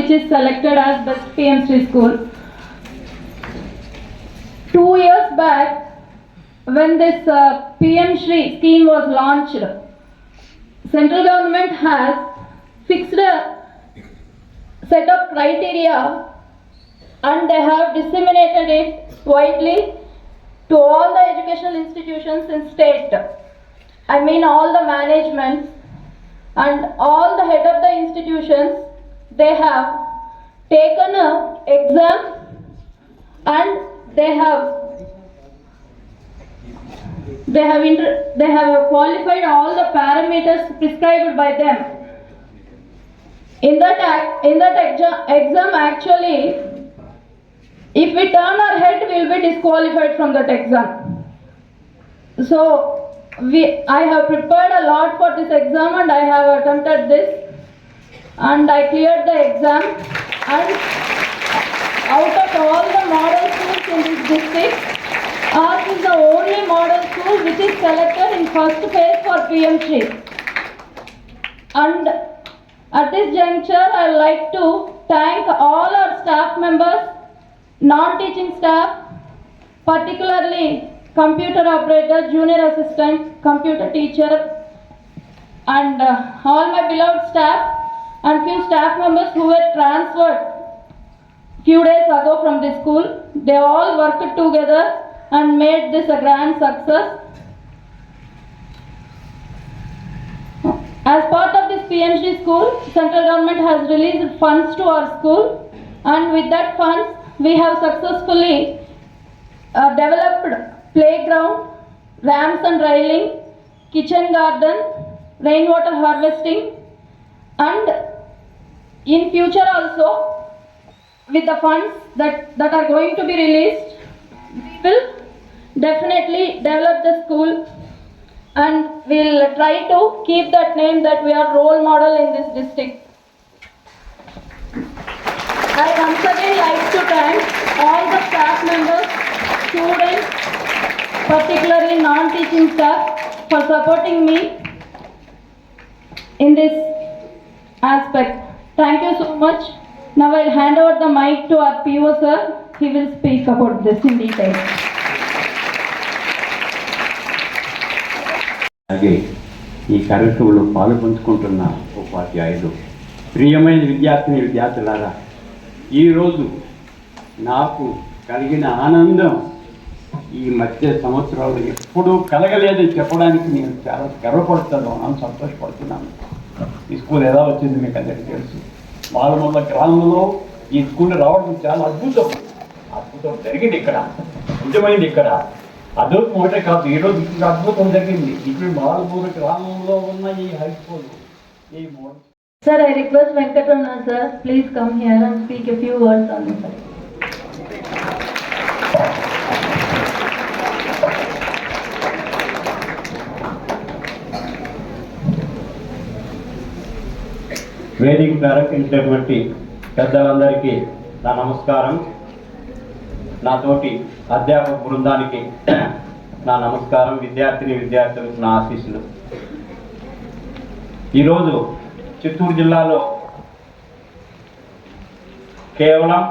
which is selected as best PM Shri school. 2 years back, when this PM Shri scheme was launched, central government has fixed a set of criteria and they have disseminated it widely to all the educational institutions in state. I mean all the managements and all the head of the institutions, they have taken an exam and they have qualified all the parameters prescribed by them. In that exam actually, if we turn our head, we will be disqualified from that exam. So I have prepared a lot for this exam and I have attempted this and I cleared the exam, and out of all the model schools in this district, ours is the only model school which is selected in first phase for PM Shri. And at this juncture, I would like to thank all our staff members, non-teaching staff, particularly computer operator, junior assistant, computer teacher, and all my beloved staff and few staff members who were transferred few days ago from the school. They all worked together and made this a grand success. As part of this PM Shri school, central government has released funds to our school, and with that funds, we have successfully developed playground, ramps and railing, kitchen garden, rainwater harvesting, and in future also, with the funds that are going to be released, we will definitely develop the school and we'll try to keep that name that we are role model in this district. I once again like to thank all the staff members, students, particularly non-teaching staff, for supporting me in this aspect. Thank you so much. Now I'll hand over the mic to our PO sir. He will speak about this in detail. అలాగే ఈ కార్యక్రమంలో పాల్పంచుకుంటున్న ఉపాధ్యాయులు, ప్రియమైన విద్యార్థులారా, ఈరోజు నాకు కలిగిన ఆనందం ఈ మధ్య సంవత్సరాలు ఎప్పుడూ కలగలేదని చెప్పడానికి నేను చాలా గర్వపడుతున్నాను, సంతోషపడుతున్నాను. ఈ స్కూల్ ఎలా వచ్చింది మీకు అందరికీ తెలుసు. మాలమల్ల గ్రామంలో ఈ స్కూల్ రావడం చాలా అద్భుతం జరిగింది. ఇక్కడ నిజమైంది. ఇక్కడ అద్భుతం ఒకటే కాదు, ఈరోజు ఇక్కడ అద్భుతం జరిగింది. ఇప్పుడు మాలమూల గ్రామంలో ఉన్న ఈ హై స్కూల్ ఈ model. Sir, I request Venkatramana sir, please come here and speak a few words on this. వేదిక ప్రారంభించినటువంటి పెద్దలందరికీ నా నమస్కారం. నా తోటి అధ్యాపక బృందానికి నా నమస్కారం. విద్యార్థులకు నా ఆశీస్సులు. ఈరోజు చిత్తూరు జిల్లాలో కేవలం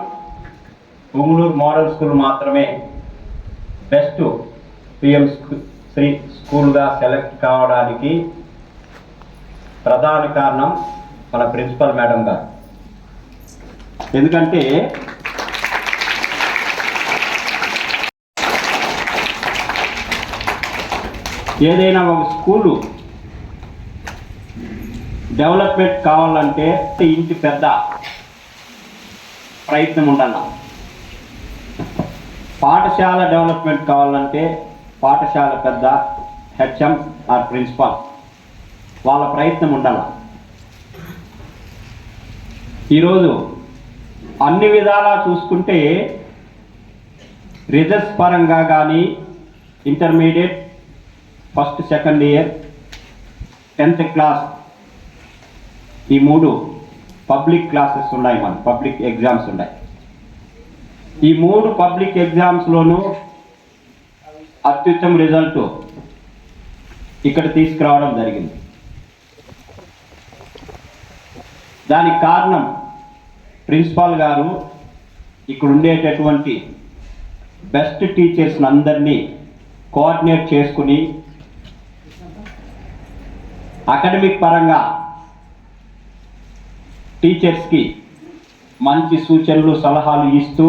పుంగనూరు మోడల్ స్కూల్ మాత్రమే బెస్ట్ PM శ్రీ స్కూల్గా సెలెక్ట్ కావడానికి ప్రధాన కారణం మన ప్రిన్సిపల్ మేడం గారు. ఎందుకంటే ఏదైనా ఒక స్కూలు డెవలప్మెంట్ కావాలంటే ఇంటి పెద్ద ప్రయత్నం ఉండాలి. పాఠశాల డెవలప్మెంట్ కావాలంటే పాఠశాల పెద్ద HM ఆర్ ప్రిన్సిపాల్ వాళ్ళ ప్రయత్నం ఉండాలి. ఈరోజు అన్ని విధాలా చూసుకుంటే రిజల్ట్స్ పరంగా కానీ intermediate first second year 10th class ఈ 3 పబ్లిక్ క్లాసెస్ ఉన్నాయి, మన పబ్లిక్ ఎగ్జామ్స్ ఉన్నాయి. ఈ 3 పబ్లిక్ ఎగ్జామ్స్లోనూ అత్యుత్తమ రిజల్ట్ ఇక్కడ తీసుకురావడం జరిగింది. దానికి కారణం ప్రిన్సిపాల్ గారు ఇక్కడ ఉండేటటువంటి బెస్ట్ టీచర్స్ని అందరినీ కోఆర్డినేట్ చేసుకుని అకాడమిక్ పరంగా టీచర్స్కి మంచి సూచనలు సలహాలు ఇస్తూ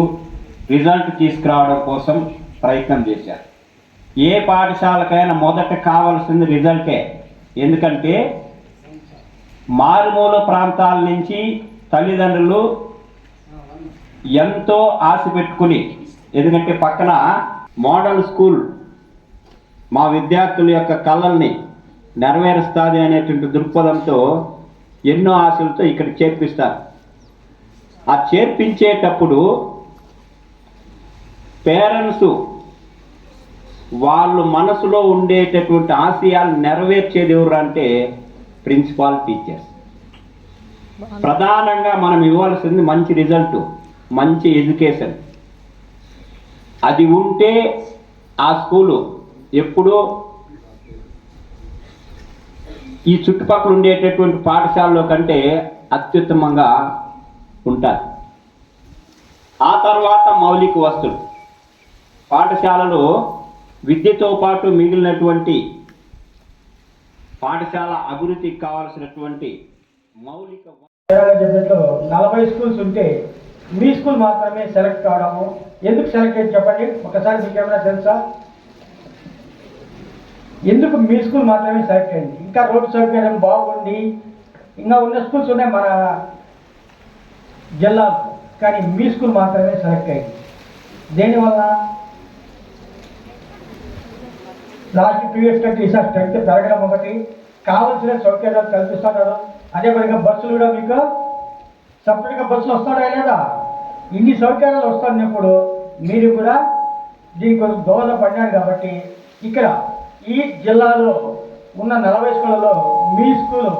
రిజల్ట్ తీసుకురావడం కోసం ప్రయత్నం చేశారు. ఏ పాఠశాలకైనా మొదట కావాల్సింది రిజల్టే. ఎందుకంటే మారుమూల ప్రాంతాల నుంచి తల్లిదండ్రులు ఎంతో ఆశ పెట్టుకుని, ఎందుకంటే పక్కన మోడల్ స్కూల్ మా విద్యార్థుల యొక్క కళల్ని నెరవేరుస్తుంది అనేటువంటి దృక్పథంతో ఎన్నో ఆశలతో ఇక్కడ చేర్పిస్తారు. ఆ చేర్పించేటప్పుడు పేరెంట్స్ వాళ్ళు మనసులో ఉండేటటువంటి ఆశయాలు నెరవేర్చేది ఎవరు అంటే ప్రిన్సిపాల్, టీచర్స్. ప్రధానంగా మనం ఇవ్వాల్సింది మంచి రిజల్ట్, మంచి ఎడ్యుకేషన్. అది ఉంటే ఆ స్కూలు ఎప్పుడూ ఈ చుట్టుపక్కల ఉండేటటువంటి పాఠశాలలో కంటే అత్యుత్తమంగా ఉంటారు. ఆ తర్వాత మౌలిక వస్తువులు. పాఠశాలలో విద్యతో పాటు మిగిలినటువంటి పాఠశాల అభివృద్ధికి కావాల్సినటువంటి మౌలిక చెప్పినట్లు 40 స్కూల్స్ ఉంటే మీ స్కూల్ మాత్రమే సెలెక్ట్ కావడము ఎందుకు సెలెక్ట్ అయ్యి చెప్పండి ఒకసారి. మీకు ఏమైనా తెలుసా ఎందుకు మీ స్కూల్ మాత్రమే సెలెక్ట్ అయింది? ఇంకా రోడ్డు సౌకర్యం బాగుండి ఇంకా ఉన్న స్కూల్స్ ఉన్నాయి మన జిల్లా, కానీ మీ స్కూల్ మాత్రమే సెలెక్ట్ అయింది. దేనివల్ల? లాస్ట్ 2 years కంటే ఈసారి స్ట్రెంత్ పెరగడం ఒకటి, కావాల్సిన సౌకర్యాలు కల్పిస్తున్నారు. అదే పనిగా బస్సులు కూడా మీకు సపరేట్గా బస్సులు వస్తున్నాయా లేదా? ఇన్ని సౌకర్యాలు వస్తున్నప్పుడు మీరు కూడా దీనికి కొంచెం దోహదపడినారు. కాబట్టి ఇక్కడ ఈ జిల్లాలో ఉన్న 40 స్కూళ్ళలో మీ స్కూలు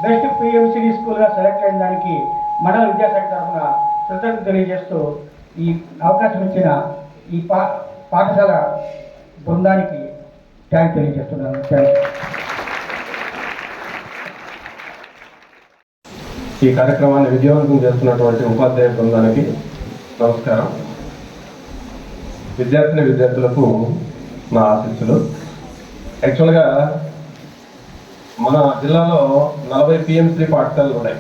బెస్ట్ పిఎంసిడి స్కూల్గా సెలెక్ట్ అయిన దానికి మండల విద్యాశాఖ తరఫున కృతజ్ఞతలు తెలియజేస్తూ ఈ అవకాశం ఇచ్చిన ఈ పాఠశాల బృందానికి థ్యాంక్ తెలియజేస్తున్నాను. Thank you. ఈ కార్యక్రమాన్ని విజయవంతం చేస్తున్నటువంటి ఉపాధ్యాయ బృందానికి నమస్కారం. విద్యార్థులకు నా ఆశీస్సులు. యాక్చువల్గా మన జిల్లాలో 40 పిఎంసి పాఠశాలలు ఉన్నాయి.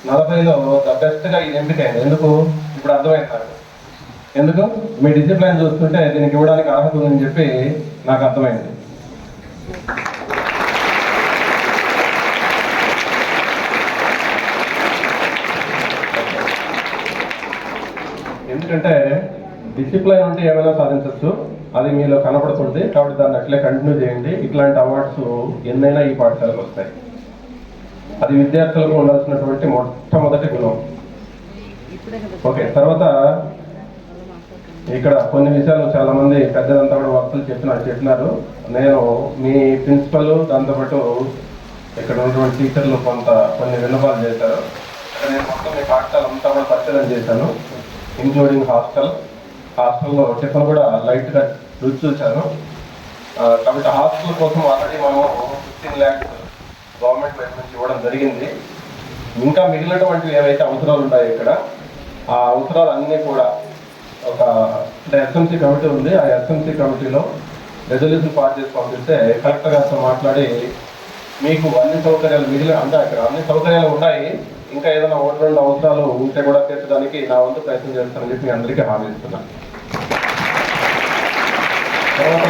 40లో ద బెస్ట్గా ఇది ఎంపికైంది. ఎందుకు? ఇప్పుడు అర్థమైంది నాకు. ఎందుకు? మీ డిసిప్లైన్ చూస్తుంటే దీనికి ఇవ్వడానికి అర్హత ఉందని చెప్పి నాకు అర్థమైంది. ఎందుకంటే డిసిప్లైన్ ఉంటే ఏమైనా సాధించవచ్చు, అది మీలో కనపడుతుంది. కాబట్టి దాన్ని అట్లే కంటిన్యూ చేయండి. ఇట్లాంటి అవార్డ్స్ ఎన్నైనా ఈ పాఠశాలకు వస్తాయి. అది విద్యార్థులకు ఉండాల్సినటువంటి మొట్టమొదటి గుణం. ఓకే, తర్వాత ఇక్కడ కొన్ని విషయాలు చాలా మంది పెద్దలంతా కూడా వక్తలు చెప్పినారు. నేను మీ ప్రిన్సిపల్ దాంతోపాటు ఇక్కడ ఉన్నటువంటి టీచర్లు కొన్ని విన్నపాలు చేశారు. నేను మొత్తం మీ పాఠశాల అంతా కూడా పరిశీలన చేశాను, ఇంక్లూడింగ్ హాస్టల్లో టిఫిన్ కూడా లైట్గా రుచి చూశాను. కాబట్టి హాస్టల్ కోసం ఆల్రెడీ మనం 15 lakhs గవర్నమెంట్ వైపు నుంచి ఇవ్వడం జరిగింది. ఇంకా మిగిలినటువంటి ఏవైతే అవసరాలు ఉన్నాయో ఇక్కడ ఆ అవసరాలు అన్నీ కూడా ఒక ఎస్ఎంసీ కమిటీ ఉంది. ఆ ఎస్ఎంసీ కమిటీలో రెజల్యూషన్ పాస్ చేసి పంపిస్తే కలెక్టర్ గారితో మాట్లాడి మీకు అన్ని సౌకర్యాలు అంటే అక్కడ అన్ని సౌకర్యాలు ఉన్నాయి, ఇంకా ఏదైనా 1-2 అవసరాలు ఉంటే కూడా తీర్చడానికి నా వంతు ప్రయత్నం చేస్తానని చెప్పి మీ అందరికీ హామీ ఇస్తున్నాను. తర్వాత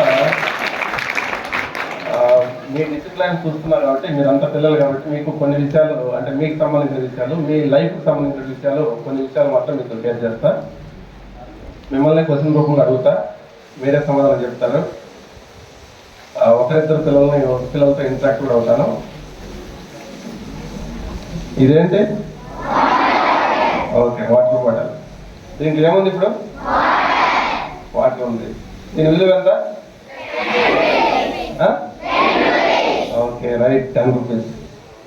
మీ డిసిప్లైన్ చూస్తున్నారు కాబట్టి మీరంతా పిల్లలు కాబట్టి మీకు కొన్ని విషయాలు అంటే మీకు సంబంధించిన విషయాలు, మీ లైఫ్కి సంబంధించిన విషయాలు కొన్ని విషయాలు మాత్రం మీకు షేర్ చేస్తా. మిమ్మల్ని క్వశ్చన్ రూపంలో అడుగుతా, మీరే సమాధానం చెప్తారు. ఒకరిద్దరు పిల్లలతో ఇంటరాక్ట్ కూడా అవుతాను. ఇదేంటి? Okay, water bottle. దీనికి ఏముంది? ఇప్పుడు వాటర్ ఉంది. దీని విలువ ఎంత? Okay, right, 10 rupees.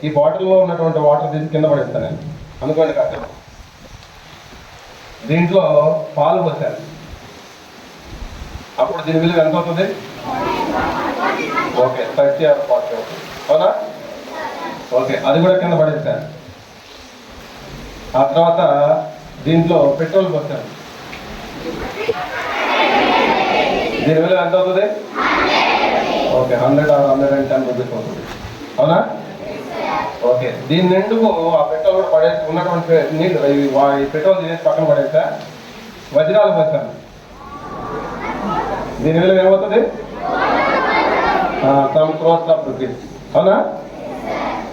ఈ బాటిల్లో ఉన్నటువంటి వాటర్ తీసి కింద పడేస్తాను నేను అనుకోండి. కాదు, దీంట్లో పాలు పోసాను, అప్పుడు దీని విలువ ఎంత అవుతుంది? ఓకే, 30 or 40 అవుతుంది. అవునా? ఓకే, అది కూడా కింద పడేస్తాను. ఆ తర్వాత దీంట్లో పెట్రోల్ పోసాను. దీని విలువ ఎంత అవుతుంది? ఓకే, 100 or 110 రూపీస్ అవుతుంది. అవునా? ఓకే, దీని నిండుకు ఆ పెట్రోల్ కూడా పడేసి ఉన్నటువంటి నీళ్ళు ఈ పెట్రోల్ తీసేసి పక్కన పడేసా వజ్రాలు పోసాను. దీని విలువ ఏమవుతుంది? Some crores of rupees. అవునా?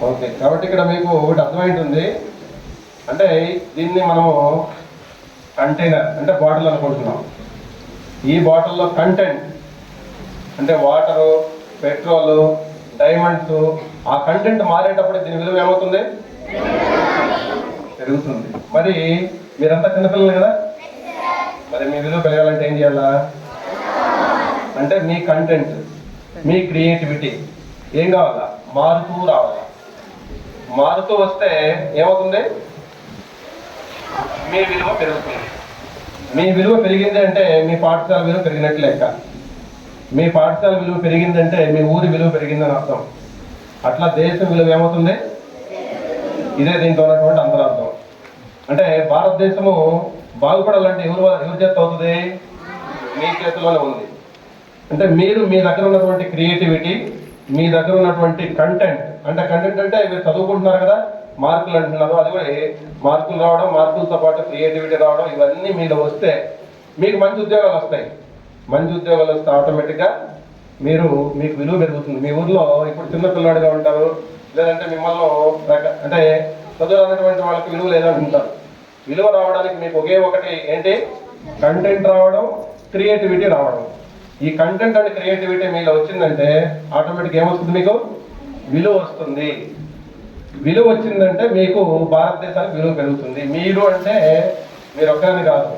ఓకే, కాబట్టి ఇక్కడ మీకు ఒకటి అర్థమైంటుంది. అంటే దీన్ని మనము కంటైనర్ అంటే బాటిల్ అనుకుంటున్నాం. ఈ బాటిల్లో కంటెంట్ అంటే వాటరు, పెట్రోలు, డైమండ్స్, ఆ కంటెంట్ మారేటప్పుడు దీని విలువ ఏమవుతుంది? పెరుగుతుంది. మరి మీరంతా చిన్నపిల్లలు కదా, మరి మీ విలువ పెరగాలంటే ఏం చేయాలా? అంటే మీ కంటెంట్, మీ క్రియేటివిటీ ఏం కావాలా? మారుతూ రావాలా. మారుతూ వస్తే ఏమవుతుంది? మీ విలువ పెరుగుతుంది. మీ విలువ పెరిగింది అంటే మీ పాఠశాల విలువ పెరిగినట్లు లెక్క. మీ పాఠశాల విలువ పెరిగిందంటే మీ ఊరి విలువ పెరిగిందని అర్థం. అట్లా దేశం విలువ ఏమవుతుంది? ఇదే దీంట్లో ఉన్నటువంటి అంతరార్థం. అంటే భారతదేశము బాగుపడాలంటే ఎవరి చేత అవుతుంది? మీ చేతిలోనే ఉంది. అంటే మీరు మీ దగ్గర ఉన్నటువంటి క్రియేటివిటీ, మీ దగ్గర ఉన్నటువంటి కంటెంట్, అంటే కంటెంట్ అంటే మీరు చదువుకుంటున్నారు కదా, మార్కులు అంటున్నారు, అది కూడా మార్కులు రావడం, మార్కులతో పాటు క్రియేటివిటీ రావడం, ఇవన్నీ మీలో వస్తే మీకు మంచి ఉద్యోగాలు వస్తాయి. మంచి ఉద్యోగాలు వస్తే ఆటోమేటిక్గా మీకు విలువ పెరుగుతుంది. మీ ఊర్లో ఇప్పుడు చిన్నపిల్లాడిగా ఉంటారు, లేదంటే మిమ్మల్ని అంటే చదువు అన్నటువంటి వాళ్ళకి విలువ లేదంటుంటారు. విలువ రావడానికి మీకు ఒకే ఒకటి ఏంటి? కంటెంట్ రావడం, క్రియేటివిటీ రావడం. ఈ కంటెంట్ అండ్ క్రియేటివిటీ మీలో వచ్చిందంటే ఆటోమేటిక్ ఏమొస్తుంది? మీకు విలువ వస్తుంది. విలువ వచ్చిందంటే మీకు భారతదేశానికి విలువ పెరుగుతుంది. మీరు అంటే మీరు ఒక్కరని కాదు,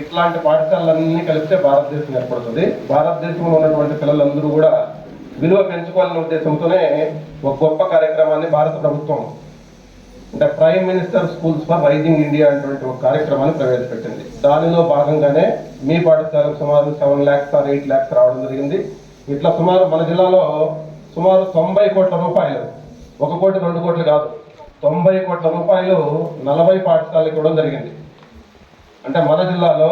ఇట్లాంటి పాఠశాలలన్నీ కలిపితే భారతదేశం ఏర్పడుతుంది. భారతదేశంలో ఉన్నటువంటి పిల్లలందరూ కూడా విలువ పెంచుకోవాలనే ఉద్దేశంతోనే ఒక గొప్ప కార్యక్రమాన్ని భారత ప్రభుత్వం అంటే prime minister schools for rising India అనేటువంటి ఒక కార్యక్రమాన్ని ప్రవేశపెట్టింది. దానిలో భాగంగానే మీ పాఠశాలకు సుమారు 7 lakhs or 8 lakhs రావడం జరిగింది. ఇట్లా సుమారు మన జిల్లాలో సుమారు 90 కోట్ల రూపాయలు, 1 కోటి 2 కోట్లు కాదు, 90 కోట్ల రూపాయలు 40 పాఠశాలకు ఇవ్వడం జరిగింది. అంటే మన జిల్లాలో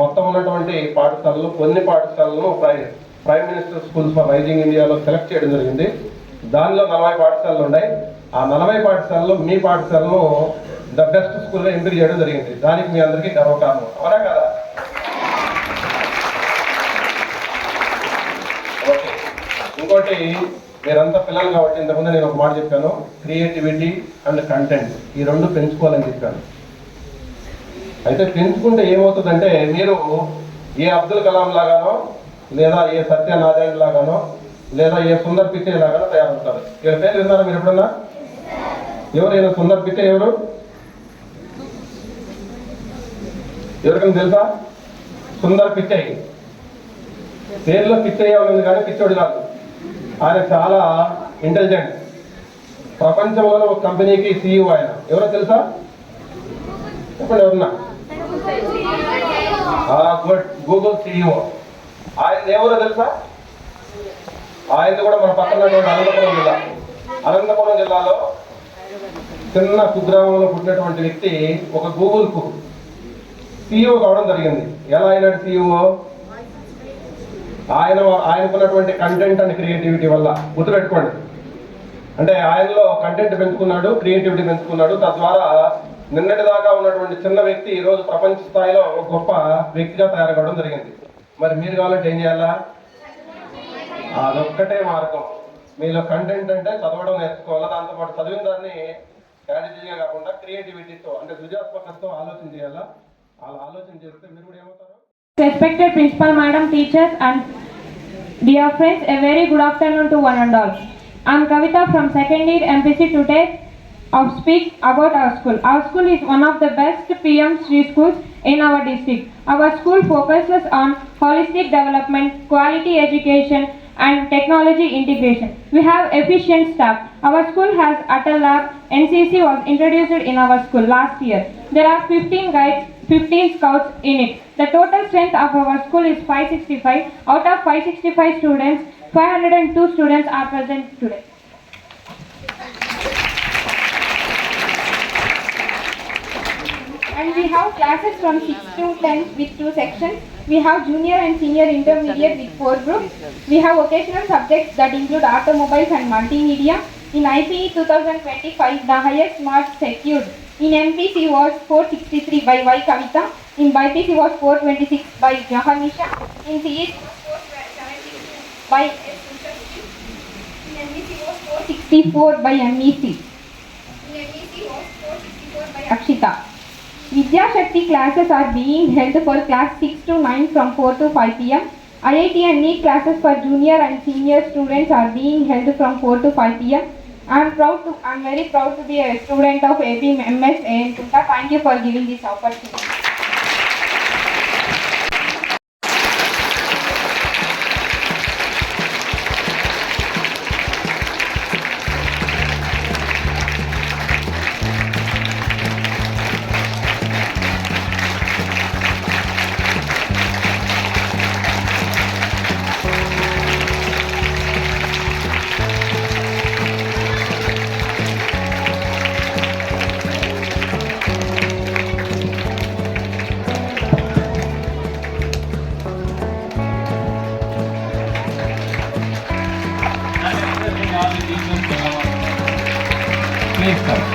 మొత్తం ఉన్నటువంటి పాఠశాలలు కొన్ని పాఠశాలను prime minister schools for rising ఇండియాలో సెలెక్ట్ చేయడం జరిగింది. దానిలో 40 పాఠశాలలు ఉన్నాయి. ఆ 40 పాఠశాలలో మీ పాఠశాలను ద బెస్ట్ స్కూల్గా ఎంపిక చేయడం జరిగింది. దానికి మీ అందరికీ గర్వకారణం. అవునా కదా? ఓకే, ఇంకోటి మీరంతా పిల్లలు కాబట్టి ఇంతకుముందు నేను ఒక మాట చెప్పాను, క్రియేటివిటీ అండ్ కంటెంట్ ఈ రెండు పెంచుకోవాలని చెప్పాను. అయితే పెంచుకుంటే ఏమవుతుందంటే మీరు ఏ అబ్దుల్ కలాం లాగానో, లేదా ఏ సత్యనారాయణ లాగానో, లేదా ఏ సుందర్ పిచ్చే లాగానో తయారవుతారు. వీళ్ళ పేరు విన్నారా మీరు ఎప్పుడన్నా? ఎవరైనా సుందర్ పిచ్చే ఎవరికైనా తెలుసా? సుందర్ పిచ్చై పేరులో పిచ్చయ్య ఉంది కానీ పిచ్చోడు కాదు. ఆయన చాలా ఇంటెలిజెంట్. ప్రపంచంలో ఒక కంపెనీకి CEO ఆయన. ఎవరో తెలుసా? చెప్పండి ఎవరన్నా. Google CEO. ఆయన ఎవరో తెలుసా? ఆయన కూడా మన పక్కన అనంతపురం జిల్లా. అనంతపురం జిల్లాలో చిన్న కుగ్రామంలో పుట్టినటువంటి వ్యక్తి ఒక గూగుల్కు CEO కావడం జరిగింది. ఎలా అయినాడు CEO? ఆయనకున్నటువంటి కంటెంట్ అండ్ క్రియేటివిటీ వల్ల. గుర్తుపెట్టుకోండి, అంటే ఆయనలో కంటెంట్ పెంచుకున్నాడు, క్రియేటివిటీ పెంచుకున్నాడు. తద్వారా నిన్నటి దాకా ఉన్నటువంటి చిన్న వ్యక్తి ఈరోజు ప్రపంచ స్థాయిలో ఒక గొప్ప వ్యక్తిగా తయారు కావడం జరిగింది. మరి మీరు కావాలంటే ఏం చేయాలా? అదొక్కటే మార్గం. మీలో కంటెంట్ అంటే చదవడం నేర్చుకోవాలా, దాంతోపాటు చదివిన దాన్ని స్ట్రాటజీగా కాకుండా క్రియేటివిటీతో అంటే సృజనాత్మకతతో ఆలోచన చేయాలా. అలా ఆలోచన చేస్తే మీరు కూడా ఏమవుతారు? Respected Principal Madam, teachers and dear friends, a very good afternoon to one and all. I am Kavita from second year MPC. Today I'll speak about our school. Our school is one of the best PM3 schools in our district. Our school focuses on holistic development, quality education and technology integration. We have efficient staff. Our school has Atal Lab. NCC was introduced in our school last year. There are 15 guides, 15 scouts in it. The total strength of our school is 565. Out of 565 students, 502 students are present today. And we have classes from 6 to 10 with 2 sections. We have junior and senior intermediate with 4 groups. We have vocational subjects that include automobiles and multimedia. In ICE 2025, the highest marks secured in MPC was 463 by Y. Kavita. In BPC was 426 by Jahanisha. In CH was 472 by S. Ushashri. In MEC was 464 by MEC. In MEC was 464 by Akshita. Vidya Shakti classes are being held for class 6 to 9 from 4 to 5 pm. IIT and NEET classes for junior and senior students are being held from 4 to 5 pm. I'm very proud to be a student of ABMS and Kunta. Thank you for giving this opportunity. Please come.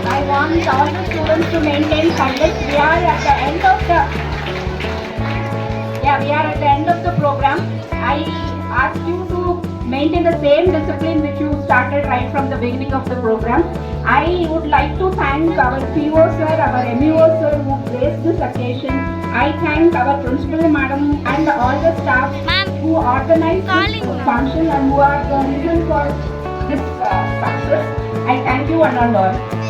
I want all the students to maintain silence. We are at the end of the program. I ask you to maintain the same discipline which you started right from the beginning of the program. I would like to thank our PO sir, our MEO sir who graced this occasion. I thank our principal madam and all the staff who organized this function and who are the reason for this success. I thank you one and all.